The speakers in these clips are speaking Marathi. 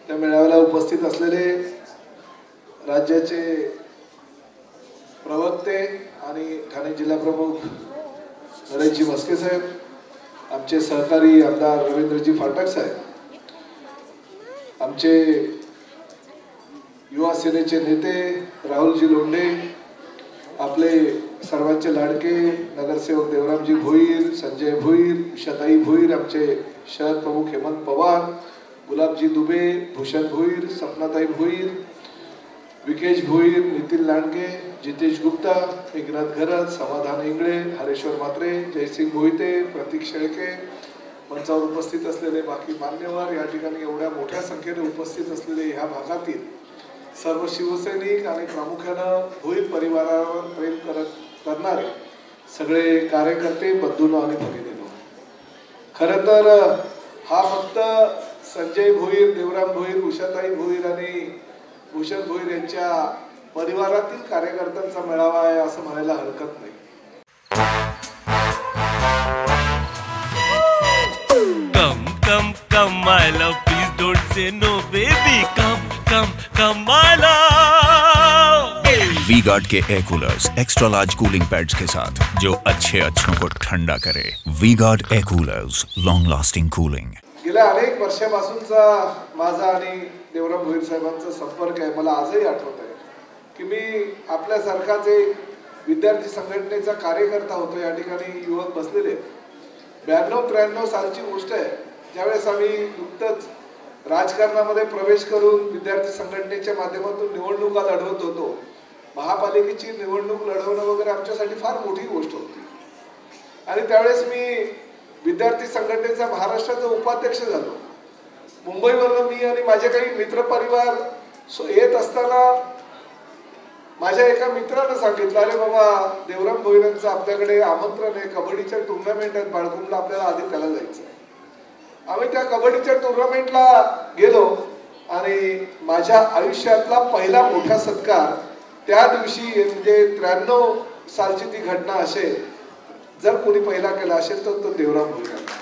त्या मेळाव्याला उपस्थित असलेले राज्याचे प्रवक्ते आणि ठाणे जिल्हा प्रमुख नरेशजी मस्के साहेब, आमचे सहकारी आमदार रवींद्रजी फाटक साहेब, आमचे युवा सेनेचे नेते राहुलजी लोंढे, आपले सर्वांचे लाडके नगरसेवक देवरामजी भोईर, संजय भोईर, उषाताई भोईर, आमचे शहर प्रमुख हेमंत पवार, गुलाबजी दुबे, भूषण भोईर, सपनाताई भोईर, विकेश भोईर, नितीन लांडगे, जितेश गुप्ता, एकनाथ घरत, समाधान इंगळे, हरेश्वर मात्रे, जयसिंग मोहिते, प्रतीक शेळके, मंचावर उपस्थित असलेले बाकी मान्यवर, या ठिकाणी एवढ्या मोठ्या संख्येने उपस्थित असलेले ह्या भागातील सर्व शिवसैनिक आणि प्रामुख्यानं भोईर परिवारावर प्रेम करणारे सगळे कार्यकर्ते, बंधूंनो आणि भगिनींनो, खरं तर हा फक्त संजय भोईर, देवराम भोईर, उषाताई भोईर आणि भूषण भोईर यांच्या परिवारातील कार्यकर्त्यांचा मेळावा आहे असं म्हणायला हरकत नाही. Come, come, come, my love, please don't say no, baby. Come, come, come, my love. V-Guard के air coolers extra large cooling pads के साथ जो अच्छों को ठंडा करे. V-Guard air coolers, long lasting cooling. गेल्या अनेक वर्षापासूनचा माझा आणि देवराम भोईर साहेबांचा संपर्क आहे. मला आजही आठवत आहे की मी आपल्यासारखाच एक विद्यार्थी संघटनेचा कार्यकर्ता होतो. या ठिकाणी युवक बसलेले 92-93 सालची गोष्ट आहे, ज्यावेळेस आम्ही नुकतंच राजकारणामध्ये प्रवेश करून विद्यार्थी संघटनेच्या माध्यमातून निवडणुका लढवत होतो. महापालिकेची निवडणूक लढवणं वगैरे आमच्यासाठी फार मोठी गोष्ट होती. आणि त्यावेळेस मी विद्यार्थी संघटनेचा महाराष्ट्राचा उपाध्यक्ष झालो. मुंबईवरून मी आणि माझे काही मित्रपरिवार येत असताना माझ्या एका मित्रानं सांगितलं, अरे बाबा देवराम भोईरांचं आपल्याकडे आमंत्रण आहे, कबड्डीच्या टुर्नामेंट आहेत बाळकुंडला, आपल्याला आधी त्याला जायचं आहे. आम्ही त्या कबड्डीच्या टुर्नामेंटला गेलो आणि माझ्या आयुष्यातला पहिला मोठा सत्कार त्या दिवशी, म्हणजे 93 सालची ती घटना असेल, जर कोणी पहिला केला असेल तर तो देवराम भोईरांचा.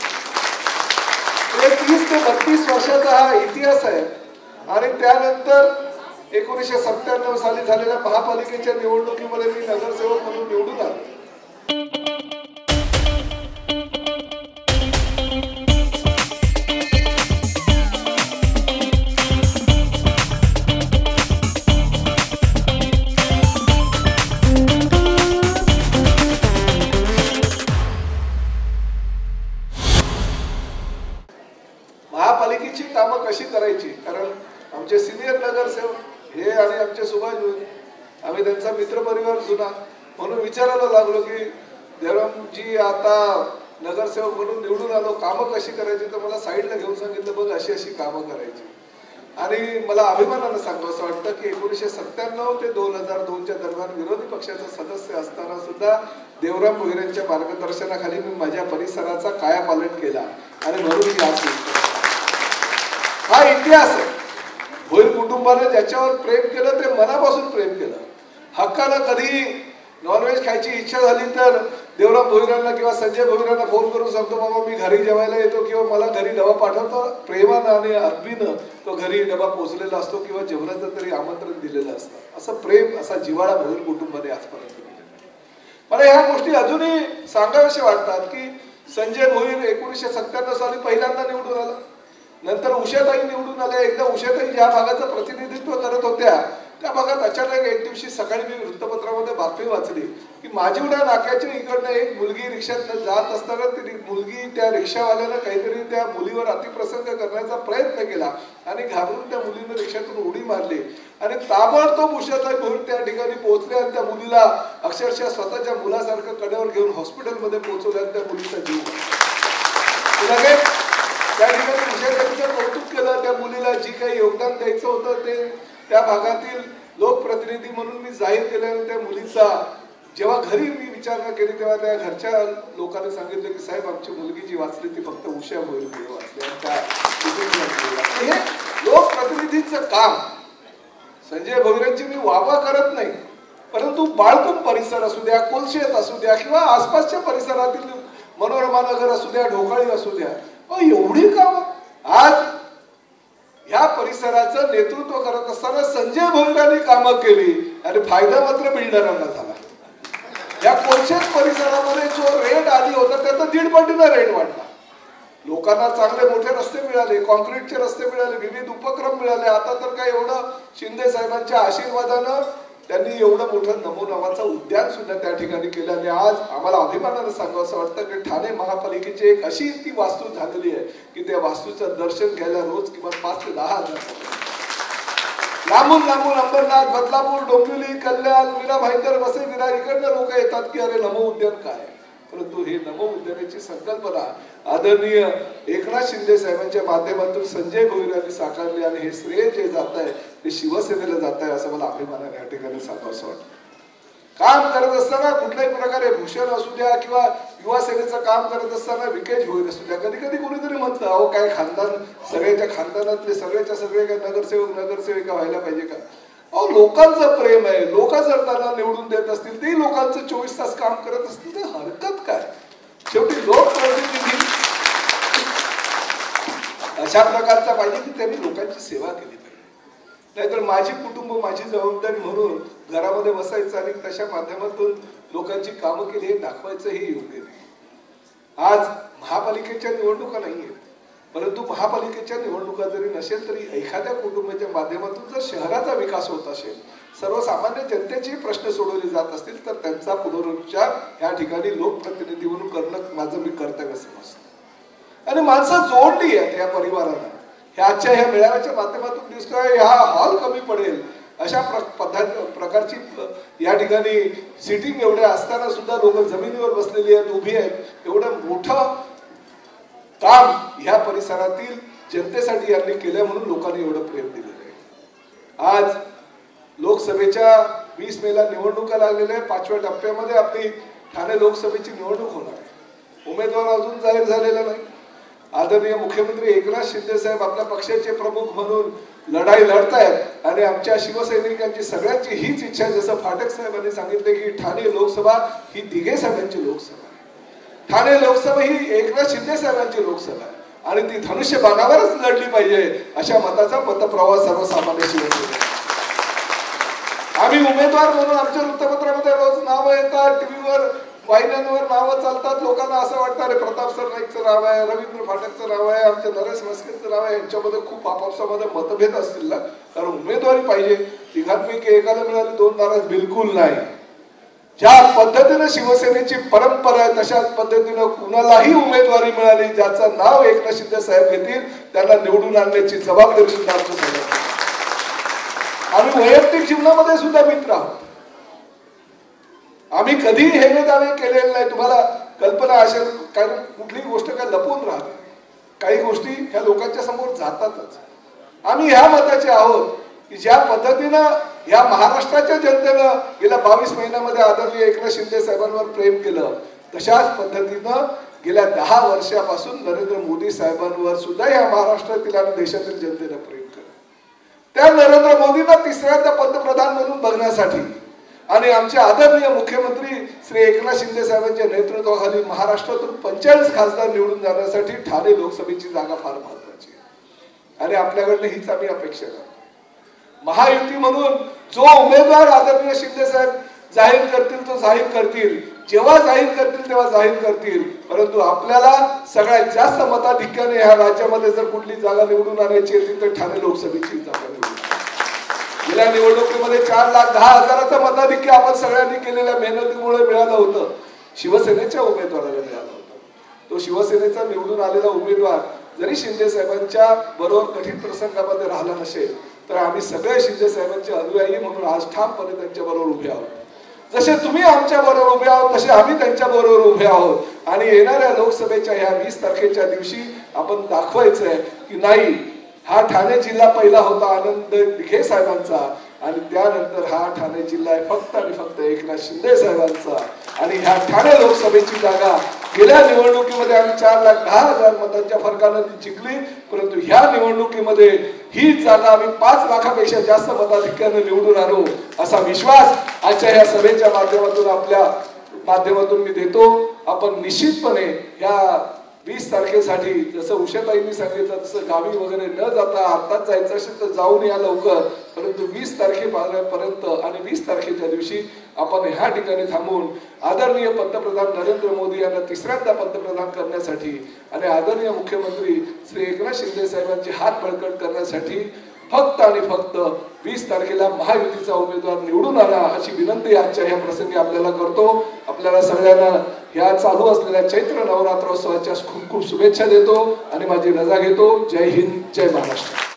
30 ते 32 वर्षाचा हा इतिहास आहे. आणि त्यानंतर 1997 साली झालेल्या महापालिकेच्या निवडणुकीमध्ये मी नगरसेवक म्हणून निवडून आलो. महापालिकेची कामं कशी करायची, कारण आमचे सिनियर नगरसेवक हे आणि आमचे सुभाष भाई, आम्ही त्यांचा मित्रपरिवार जुना, म्हणून विचारायला लागलो की देवरामजी आता नगरसेवक म्हणून निवडून आलो, कामं कशी करायची. तर मला साईडला घेऊन सांगितलं, बघ अशी अशी कामं करायची. आणि मला अभिमानानं सांगतो असं वाटतं की 1997 ते 2002च्या दरम्यान विरोधी पक्षाचा सदस्य असताना सुद्धा देवराम भोईरांच्या मार्गदर्शनाखाली मी माझ्या परिसराचा कायापालट केला. आणि म्हणून हा इतिहास आहे. भोईर कुटुंबाने ज्याच्यावर प्रेम केलं ते मनापासून प्रेम केलं. हक्कानं कधी नॉनव्हेज खायची इच्छा झाली तर देवराम भोईरांना किंवा संजय भोईरांना फोन करून सांगतो, बाबा मी घरी जेवायला येतो, किंवा मला घरी डबा पाठवतो. प्रेमानं आणि अगदीनं तो घरी डबा पोचलेला असतो किंवा जेवणाचं तरी आमंत्रण दिलेलं असतं. असं प्रेम, असा जिव्हाळा भोईर कुटुंबाने आजपर्यंत केलेला. मला ह्या गोष्टी अजूनही सांगाव्याशा वाटतात की संजय भोईर 1997 साली पहिल्यांदा निवडून आला, नंतर उषाताई निवडून आल्या. एकदा उषाताई ज्या भागाचं प्रतिनिधित्व करत होत्या त्या भागात अचानक एक दिवशी सकाळी मी वृत्तपत्रामध्ये बातमी वाचली की माझीवड्या नाक्याच्या इकडनं एक मुलगी रिक्षात जात असताना ती मुलगी, त्या रिक्षावाल्यानं काहीतरी त्या मुलीवर अतिप्रसंग करण्याचा प्रयत्न केला आणि घाबरून त्या मुलीनं रिक्षातून उडी मारली. आणि ताबडतोब उषाताई भोईर त्या ठिकाणी पोहोचले आणि त्या मुलीला अक्षरशः स्वतःच्या मुलासारखं कडेवर घेऊन हॉस्पिटलमध्ये पोहोचवलं आणि त्या मुलीचा जीव लगेच त्या ठिकाणी उषाताईचं कौतुक केलं. त्या मुलीला जी काही योगदान द्यायचं होतं ते त्या भागातील लोकप्रतिनिधी म्हणून मी जाहीर केल्याने त्या मुलीचा जेव्हा घरी मी विचारणा केली तेव्हा त्या घरच्या लोकांनी सांगितलं की साहेब आमची मुलगी जी वाचली ती फक्त उषा भोईर वाचली. आणि हे लोकप्रतिनिधीचं काम. संजय भोईरांची मी वावा करत नाही, परंतु बाळकुंड परिसर असू द्या, कोलशेत असू द्या किंवा आसपासच्या परिसरातील मनोरमा नगर असू द्या, ढोकाळी असू द्या, एवढी कामं आज ह्या परिसरात परिसराचं नेतृत्व करत असताना संजय भोईरांनी कामं केली आणि फायदा मात्र बिल्डरांना झाला. या कोळशेत परिसरामध्ये जो रेट आधी होता त्याचा 1.5 पटीने रेट वाढला. लोकांना चांगले मोठे रस्ते मिळाले, कॉन्क्रीटचे रस्ते मिळाले, विविध उपक्रम मिळाले. आता तर काय एवढं शिंदे साहेबांच्या आशीर्वादानं त्यांनी एवढं मोठं नमो नावाचं उद्यान सुद्धा त्या ठिकाणी केलं. आणि आज आम्हाला अभिमानानं सांगावं असं वाटतं की ठाणे महापालिकेची एक अशी ती वास्तू झालेली आहे की त्या वास्तूचं दर्शन घ्यायला रोज किमान 5 ते 10 हजार लांबून अंबरनाथ, बदलापूर, डोंबिवली, कल्याण, मीरा भाईंदर, वसई विरार इकडनं लोक येतात की अरे नमो उद्यान काय. परंतु हे नमो उद्यानाची संकल्पना आदरणीय एकनाथ शिंदे साहेबांच्या माध्यमातून संजय भोईर यांनी साकारली आणि हे श्रेय जे जात आहे ते शिवसेनेला जात आहे असं मला अभिमानाने या ठिकाणी सांगावंसं वाटतं. काम करत असताना कुठल्याही प्रकारे भूषण असू द्या किंवा युवा सेनेचं काम करत असताना विकेश भोईर असू द्या, कधी कधी कोणीतरी म्हणतं अहो काय खानदान सगळ्याच्या खानदानातले सगळ्याच्या सगळे काय नगरसेविका व्हायला पाहिजे का. अहो लोकांचं प्रेम आहे, लोक जर त्यांना निवडून देत असतील ते लोकांचं 24 तास काम करत असतील तर हरकत काय. शेवटी लोकप्रतिनिधी अशा प्रकारचा पाहिजे की त्यांनी लोकांची सेवा केली पाहिजे. नाहीतर माझी कुटुंब माझी जबाबदारी म्हणून घरामध्ये बसायचं आणि तशा माध्यमातून लोकांची कामं केली हे दाखवायचं हे योग्य नाही. आज महापालिकेच्या निवडणुका नाहीये, परंतु महापालिकेच्या निवडणुका जरी नसेल तरी एखाद्या कुटुंबाच्या माध्यमातून जर शहराचा विकास होत असेल, सर्वसामान्य जनतेचे प्रश्न सोडवले जात असतील तर त्यांचा पुनरुच्चार या ठिकाणी लोकप्रतिनिधी म्हणून करणं माझं मी कर्तव्य समजतो. आणि माणसं जोडली आहेत या परिवाराला. ह्या मेळाव्याच्या माध्यमातून दिसतोय हा हॉल कमी पडेल अशा प्रकारची या ठिकाणी सिटिंग एवढ्या असताना सुद्धा लोक जमिनीवर बसलेली आहेत, उभी आहेत. एवढं मोठं काम ह्या परिसरातील जनतेसाठी यांनी केलं म्हणून लोकांनी एवढं प्रेम दिलेलं आहे. आज लोकसभेच्या 20 मेला निवडणुका लागलेल्या आहे. 5व्या टप्प्यामध्ये आपली ठाणे लोकसभेची निवडणूक होणार आहे. उमेदवार अजून जाहीर झालेला नाही. आदरणीय मुख्यमंत्री एकनाथ शिंदे साहेब आपल्या पक्षाचे प्रमुख म्हणून लढाई लढतायत आणि आमच्या शिवसैनिकांची सगळ्यांची हीच इच्छा आहे. जसं फाटक साहेबांनी सांगितले की ठाणे लोकसभा ही दिघे साहेबांची लोकसभा आहे, ठाणे लोकसभा ही एकनाथ शिंदे साहेबांची लोकसभा आहे आणि ती धनुष्यबाणावरच लढली पाहिजे अशा मताचा मतप्रवाह सर्वसामान्य शिवसेना. आम्ही उमेदवार म्हणून आमच्या वृत्तपत्रामध्ये रोज नावं येतात, टीव्हीवर वाहिन्यांवर नावं चालतात. लोकांना असं वाटतं अरे प्रताप सरनाईकचं नाव आहे, रवींद्र फाटकचं नाव आहे, आमच्या नरेश मस्केचं नाव आहे. यांच्यामध्ये खूप आपापसामध्ये मतभेद असतील ना, कारण उमेदवारी पाहिजे. तिघांपैकी एकाला मिळाली 2 नाराज बिलकुल नाही. ज्या पद्धतीने शिवसेनेची परंपरा आहे तशाच पद्धतीनं कुणालाही उमेदवारी मिळाली ज्याचं नाव एकनाथ शिंदे साहेब घेतील त्यांना निवडून आणण्याची जबाबदारी सुद्धा आमच्या सगळ्यांची. आम्ही वैयक्तिक जीवनामध्ये सुद्धा मित्र आहोत. आम्ही कधी हे दावे केलेले नाही. तुम्हाला कल्पना असेल कारण कुठलीही गोष्ट काय लपवून राहते, काही गोष्टी ह्या लोकांच्या समोर जातातच. आम्ही ह्या मताचे आहोत की ज्या पद्धतीनं या महाराष्ट्राच्या जनतेनं गेल्या 22 महिन्यामध्ये आदरणीय एकनाथ शिंदे साहेबांवर प्रेम केलं तशाच पद्धतीनं गेल्या 10 वर्षापासून नरेंद्र मोदी साहेबांवर सुद्धा या महाराष्ट्रातील आणि देशातील जनतेनं प्रेम केलं. त्या नरेंद्र मोदींना तिसऱ्यांदा पंतप्रधान म्हणून बघण्यासाठी आणि आमचे आदरणीय मुख्यमंत्री श्री एकनाथ शिंदे साहेबांच्या नेतृत्वाखाली महाराष्ट्रातून 45 खासदार निवडून जाण्यासाठी ठाणे लोकसभेची जागा फार महत्वाची आहे आणि आपल्याकडनं हीच आम्ही अपेक्षा करतो. महायुती म्हणून जो उमेदवार आदरणीय शिंदे साहेब जाहीर करतील तो जाहीर करतील, जेव्हा जाहीर करतील तेव्हा जाहीर करतील. परंतु आपल्याला सगळ्यात जास्त मताधिक्याने ह्या राज्यामध्ये जर कुठली जागा निवडून आणायची असेल तर ठाणे लोकसभेची जागा निवडून. गेल्या निवडणुकीमध्ये 4,10,000चं मताधिक्य आपण सगळ्यांनी केलेल्या मेहनतीमुळे मिळालं होतं. शिवसेनेच्या उमेदवाराला मिळालं होतं. तो शिवसेनेचा निवडून आलेला उमेदवार जरी शिंदे साहेबांच्या बरोबर कठीण प्रसंगामध्ये राहिला नसेल तर आम्ही सगळे शिंदे साहेबांचे अनुयायी म्हणून आज ठामपणे त्यांच्या बरोबर उभे आहोत. जसे तुम्ही आमच्या बरोबर उभे आहोत तसे आम्ही त्यांच्या बरोबर उभे आहोत आणि येणाऱ्या लोकसभेच्या ह्या 20 तारखेच्या दिवशी आपण दाखवायचंय की नाही हा ठाणे जिल्हा पहिला होता आनंद दिघे साहेबांचा आणि त्यानंतर हा ठाणे जिल्हा आहे फक्त आणि फक्त एकनाथ शिंदे साहेबांचा. आणि ह्या ठाणे लोकसभेची जागा गेल्या निवडणुकीमध्ये आम्ही 4,10,000 मतांच्या फरकाने जिंकली, परंतु ह्या निवडणुकीमध्ये ही जागा आम्ही 5 लाखापेक्षा जास्त मताधिक्याने निवडून आणू असा विश्वास आजच्या ह्या सभेच्या माध्यमातून आपल्या माध्यमातून मी देतो. आपण निश्चितपणे ह्या 20 तारखेसाठी जसं उषाताईंनी सांगितलं तसं गावी वगैरे न जाता आताच जायचं असेल तर जाऊन या लवकर, परंतु 20 तारखेपर्यंत आणि 20 तारखेच्या दिवशी आपण ह्या ठिकाणी थांबून आदरणीय पंतप्रधान नरेंद्र मोदी यांना तिसऱ्यांदा पंतप्रधान करण्यासाठी आणि आदरणीय मुख्यमंत्री श्री एकनाथ शिंदे साहेबांचे हात बळकट करण्यासाठी फक्त आणि फक्त 20 तारखेला महायुतीचा उमेदवार निवडून आला अशी विनंती आजच्या या प्रसंगी आपल्याला करतो. आपल्याला सगळ्यांना या चालू असलेल्या चैत्र नवरात्रोत्सवाच्या खूप खूप शुभेच्छा देतो आणि माझी रजा घेतो. जय हिंद, जय महाराष्ट्र.